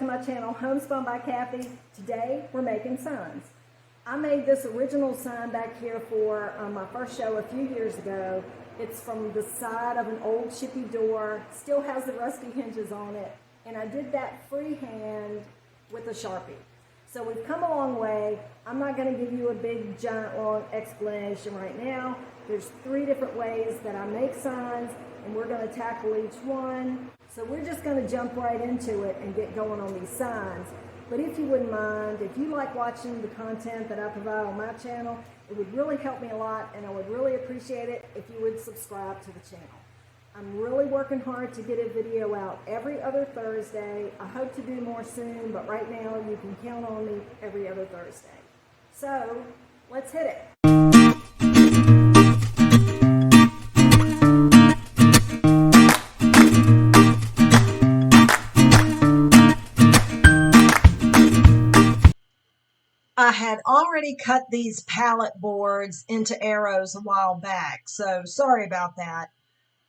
to my channel, Homespun by Cathy. Today we're making signs. I made this original sign back here for my first show a few years ago. It's from the side of an old chippy door, still has the rusty hinges on it, and I did that freehand with a Sharpie. So we've come a long way. I'm not going to give you a big, giant, long explanation right now. There's 3 different ways that I make signs, and we're going to tackle each one. So we're just going to jump right into it and get going on these signs. But if you wouldn't mind, if you like watching the content that I provide on my channel, it would really help me a lot, and I would really appreciate it if you would subscribe to the channel. I'm really working hard to get a video out every other Thursday. I hope to do more soon, but right now you can count on me every other Thursday. So let's hit it. I had already cut these pallet boards into arrows a while back, so sorry about that.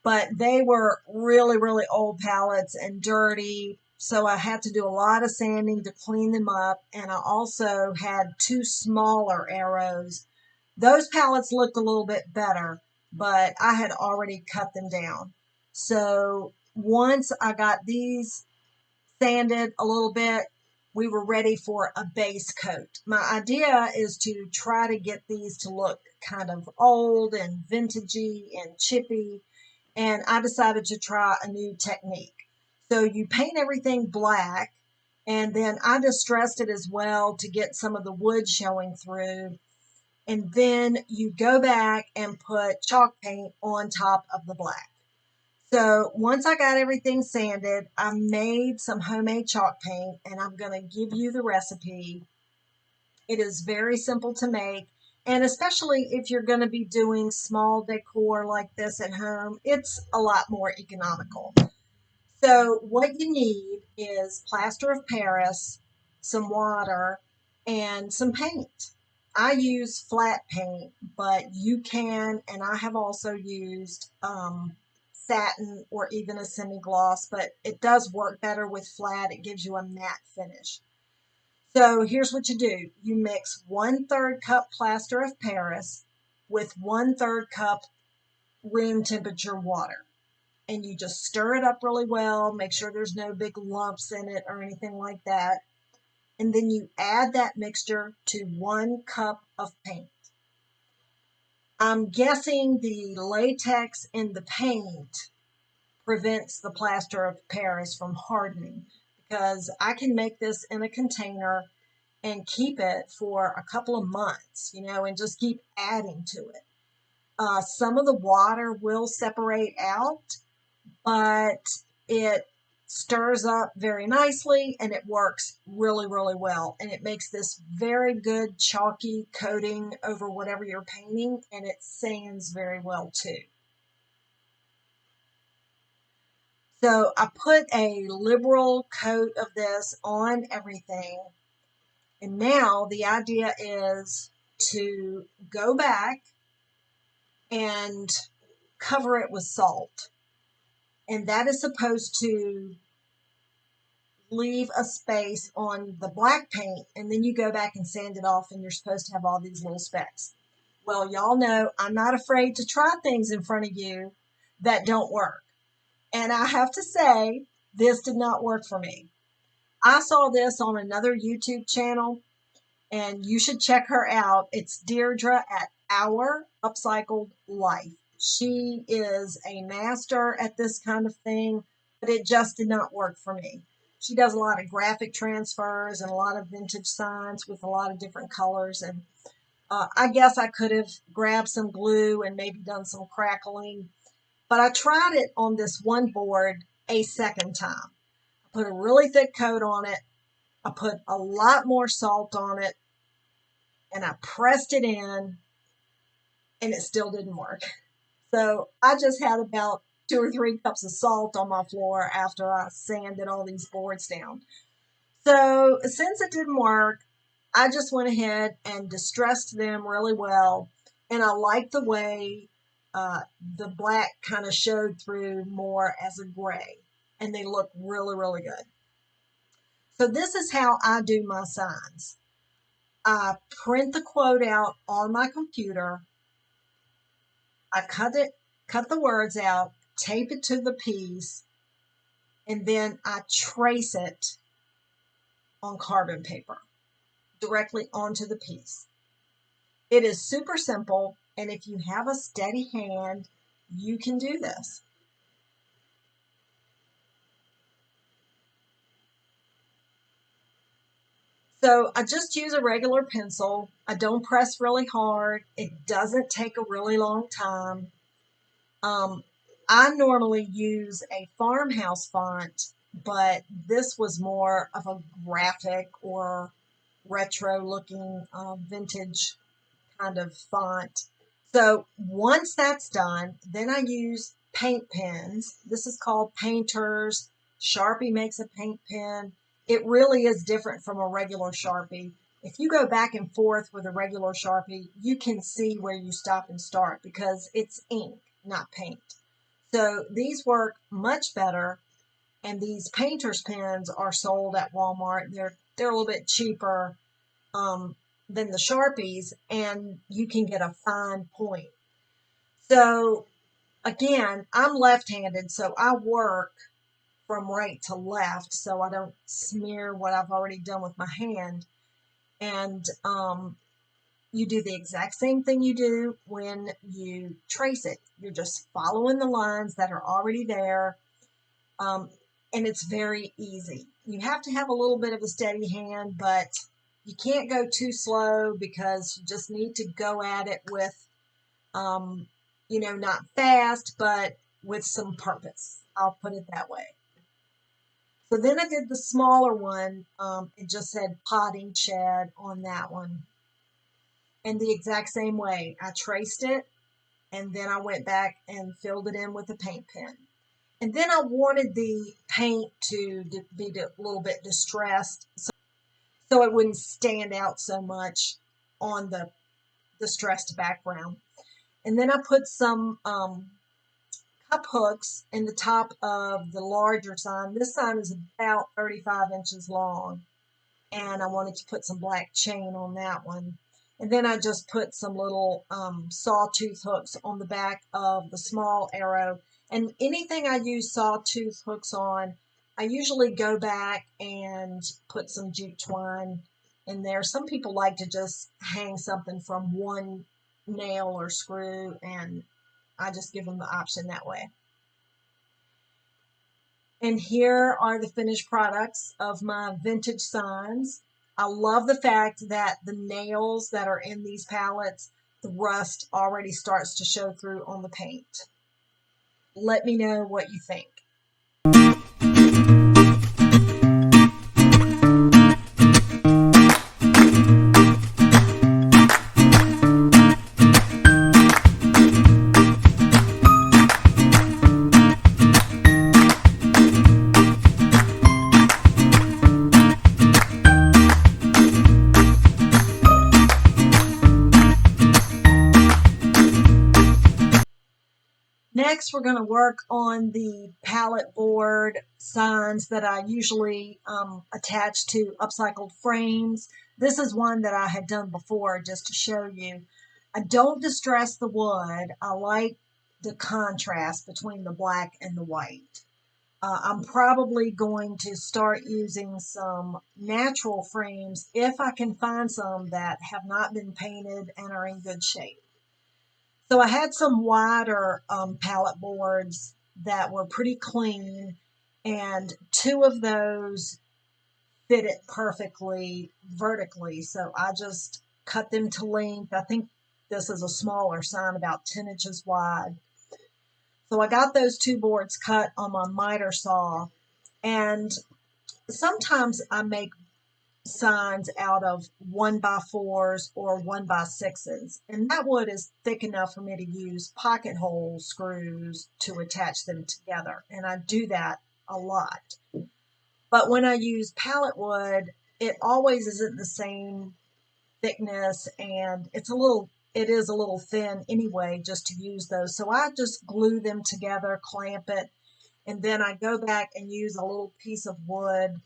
But they were really, really old pallets and dirty, so I had to do a lot of sanding to clean them up, and I also had 2 smaller arrows. Those pallets looked a little bit better, but I had already cut them down. So once I got these sanded a little bit, we were ready for a base coat. My idea is to try to get these to look kind of old and vintagey and chippy, and I decided to try a new technique. So you paint everything black, and then I distressed it as well to get some of the wood showing through, and then you go back and put chalk paint on top of the black. So once I got everything sanded, I made some homemade chalk paint, and I'm going to give you the recipe. It is very simple to make, and especially if you're going to be doing small decor like this at home, it's a lot more economical. So what you need is plaster of Paris, some water, and some paint. I use flat paint, but you can, and I have also used satin or even a semi-gloss, but it does work better with flat. It gives you a matte finish. So here's what you do. You mix 1/3 cup plaster of Paris with 1/3 cup room temperature water. And you just stir it up really well. Make sure there's no big lumps in it or anything like that. And then you add that mixture to 1 cup of paint. I'm guessing the latex in the paint prevents the plaster of Paris from hardening, because I can make this in a container and keep it for a couple of months, and just keep adding to it. Some of the water will separate out, but it stirs up very nicely and it works really, really well. And it makes this very good chalky coating over whatever you're painting, and it sands very well too. So I put a liberal coat of this on everything. And now the idea is to go back and cover it with salt. And that is supposed to leave a space on the black paint, and then you go back and sand it off, and you're supposed to have all these little specks. Well, y'all know I'm not afraid to try things in front of you that don't work. And I have to say, this did not work for me. I saw this on another YouTube channel, and you should check her out. It's Deirdre at Our Upcycled Life. She is a master at this kind of thing, but it just did not work for me. She does a lot of graphic transfers and a lot of vintage signs with a lot of different colors. And I guess I could have grabbed some glue and maybe done some crackling. But I tried it on this one board a second time. I put a really thick coat on it. I put a lot more salt on it. And I pressed it in, and it still didn't work. So I just had about 2 or 3 cups of salt on my floor after I sanded all these boards down. So since it didn't work, I just went ahead and distressed them really well. And I like the way the black kind of showed through more as a gray. And they look really, really good. So this is how I do my signs. I print the quote out on my computer. I cut the words out, tape it to the piece, and then I trace it on carbon paper directly onto the piece. It is super simple, and if you have a steady hand, you can do this. So I just use a regular pencil. I don't press really hard. It doesn't take a really long time. I normally use a Farmhouse font, but this was more of a graphic or retro looking vintage kind of font. So once that's done, then I use paint pens. This is called Painters. Sharpie makes a paint pen. It really is different from a regular Sharpie. If you go back and forth with a regular Sharpie, you can see where you stop and start because it's ink, not paint. So these work much better, and these Painters pens are sold at Walmart. They're a little bit cheaper than the Sharpies, and you can get a fine point. So again, I'm left-handed, so I work from right to left so I don't smear what I've already done with my hand. And you do the exact same thing you do when you trace it. You're just following the lines that are already there, and it's very easy. You have to have a little bit of a steady hand, but you can't go too slow because you just need to go at it with, not fast, but with some purpose. I'll put it that way. So then I did the smaller one. It just said potting shed on that one. And the exact same way, I traced it and then I went back and filled it in with a paint pen. And then I wanted the paint to be a little bit distressed so it wouldn't stand out so much on the distressed background. And then I put some cup hooks in the top of the larger sign. This sign is about 35 inches long, and I wanted to put some black chain on that one. And then I just put some little sawtooth hooks on the back of the small arrow. And anything I use sawtooth hooks on, I usually go back and put some jute twine in there. Some people like to just hang something from one nail or screw, and I just give them the option that way. And here are the finished products of my vintage signs. I love the fact that the nails that are in these pallets, the rust already starts to show through on the paint. Let me know what you think. Next, we're going to work on the pallet board signs that I usually attach to upcycled frames. This is one that I had done before just to show you. I don't distress the wood. I like the contrast between the black and the white. I'm probably going to start using some natural frames if I can find some that have not been painted and are in good shape. So I had some wider pallet boards that were pretty clean, and two of those fit it perfectly vertically. So I just cut them to length. I think this is a smaller sign, about 10 inches wide. So I got those two boards cut on my miter saw, and sometimes I make signs out of 1x4s or 1x6s, and that wood is thick enough for me to use pocket hole screws to attach them together, and I do that a lot. But when I use pallet wood, it always isn't the same thickness, and it is a little thin anyway just to use those. So I just glue them together, clamp it, and then I go back and use a little piece of wood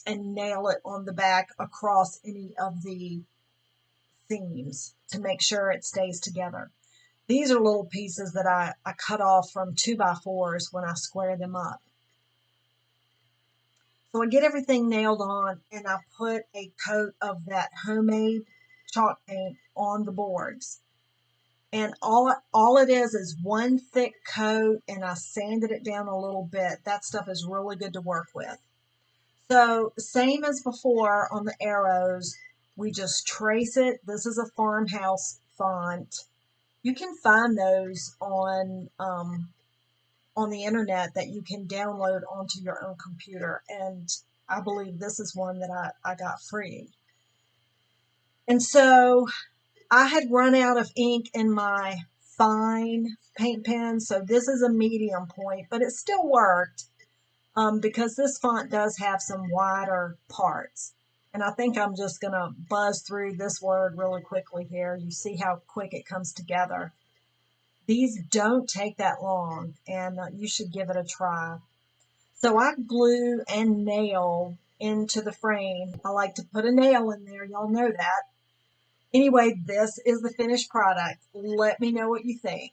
and nail it on the back across any of the seams to make sure it stays together. These are little pieces that I cut off from 2x4s when I square them up. So I get everything nailed on and I put a coat of that homemade chalk paint on the boards. And all it is one thick coat, and I sanded it down a little bit. That stuff is really good to work with. So same as before on the arrows, we just trace it. This is a Farmhouse font. You can find those on the internet that you can download onto your own computer. And I believe this is one that I got free. And so I had run out of ink in my fine paint pen, so this is a medium point, but it still worked because this font does have some wider parts. And I think I'm just going to buzz through this word really quickly here. You see how quick it comes together. These don't take that long, and you should give it a try. So I glue and nail into the frame. I like to put a nail in there. Y'all know that. Anyway, this is the finished product. Let me know what you think.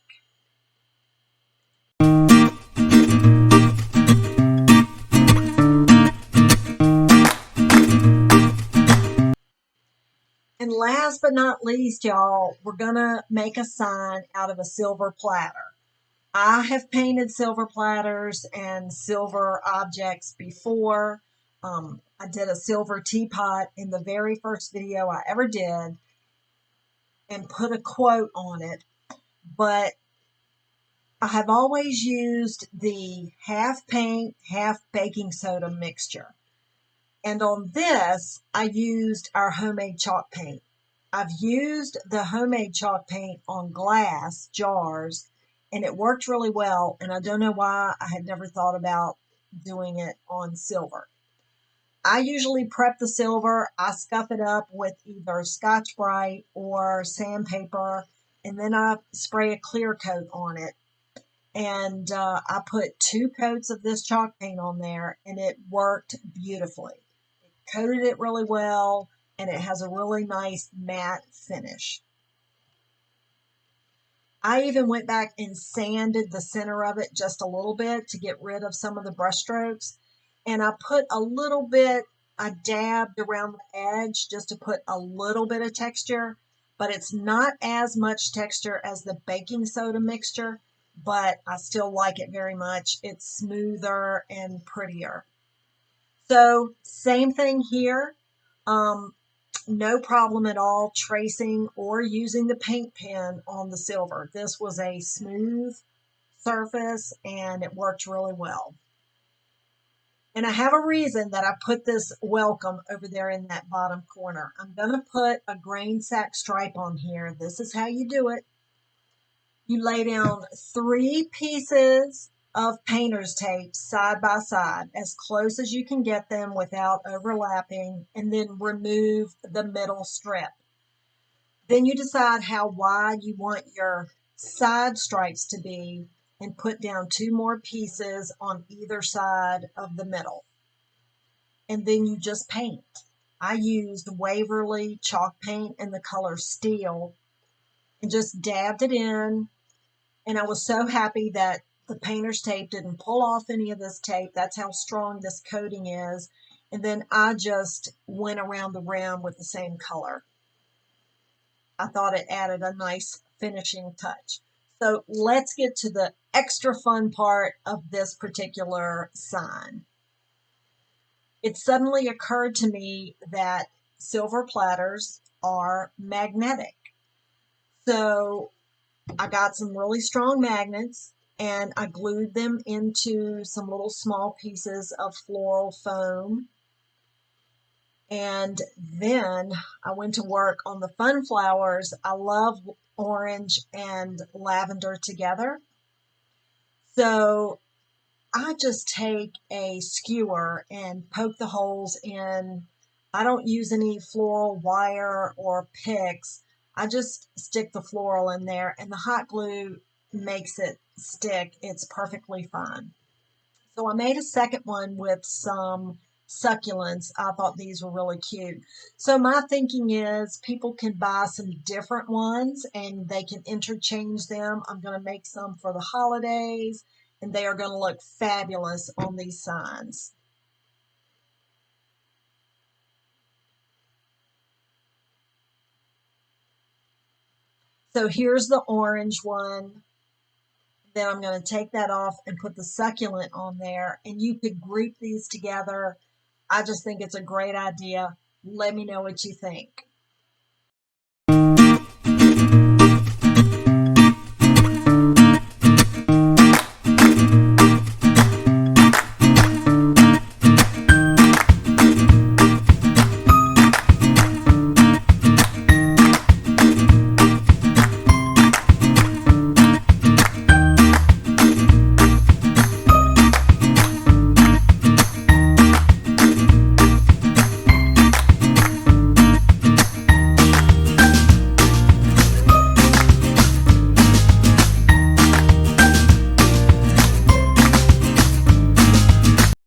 And last but not least, y'all, we're going to make a sign out of a silver platter. I have painted silver platters and silver objects before. I did a silver teapot in the very first video I ever did and put a quote on it, but I have always used the half paint, half baking soda mixture. And on this, I used our homemade chalk paint. I've used the homemade chalk paint on glass jars, and it worked really well, and I don't know why I had never thought about doing it on silver. I usually prep the silver. I scuff it up with either Scotch-Brite or sandpaper, and then I spray a clear coat on it. And I put 2 coats of this chalk paint on there, and it worked beautifully. It coated it really well, and it has a really nice matte finish. I even went back and sanded the center of it just a little bit to get rid of some of the brush strokes. And I put a little bit, I dabbed around the edge just to put a little bit of texture, but it's not as much texture as the baking soda mixture, but I still like it very much. It's smoother and prettier. So same thing here. No problem at all tracing or using the paint pen on the silver. This was a smooth surface and it worked really well. And I have a reason that I put this welcome over there in that bottom corner. I'm going to put a grain sack stripe on here. This is how you do it. You lay down 3 pieces of painter's tape side by side, as close as you can get them without overlapping, and then remove the middle strip. Then you decide how wide you want your side stripes to be and put down 2 more pieces on either side of the middle. And then you just paint. I used Waverly chalk paint in the color Steel and just dabbed it in. And I was so happy that the painter's tape didn't pull off any of this tape. That's how strong this coating is. And then I just went around the rim with the same color. I thought it added a nice finishing touch. So let's get to the extra fun part of this particular sign. It suddenly occurred to me that silver platters are magnetic. So I got some really strong magnets and I glued them into some little small pieces of floral foam. And then I went to work on the fun flowers. I love orange and lavender together. So I just take a skewer and poke the holes in. I don't use any floral wire or picks. I just stick the floral in there and the hot glue makes it stick. It's perfectly fine. So I made a second one with some succulents, I thought these were really cute. So my thinking is people can buy some different ones and they can interchange them. I'm going to make some for the holidays, and they are going to look fabulous on these signs. So here's the orange one. Then I'm going to take that off and put the succulent on there, and you could group these together. I just think it's a great idea. Let me know what you think.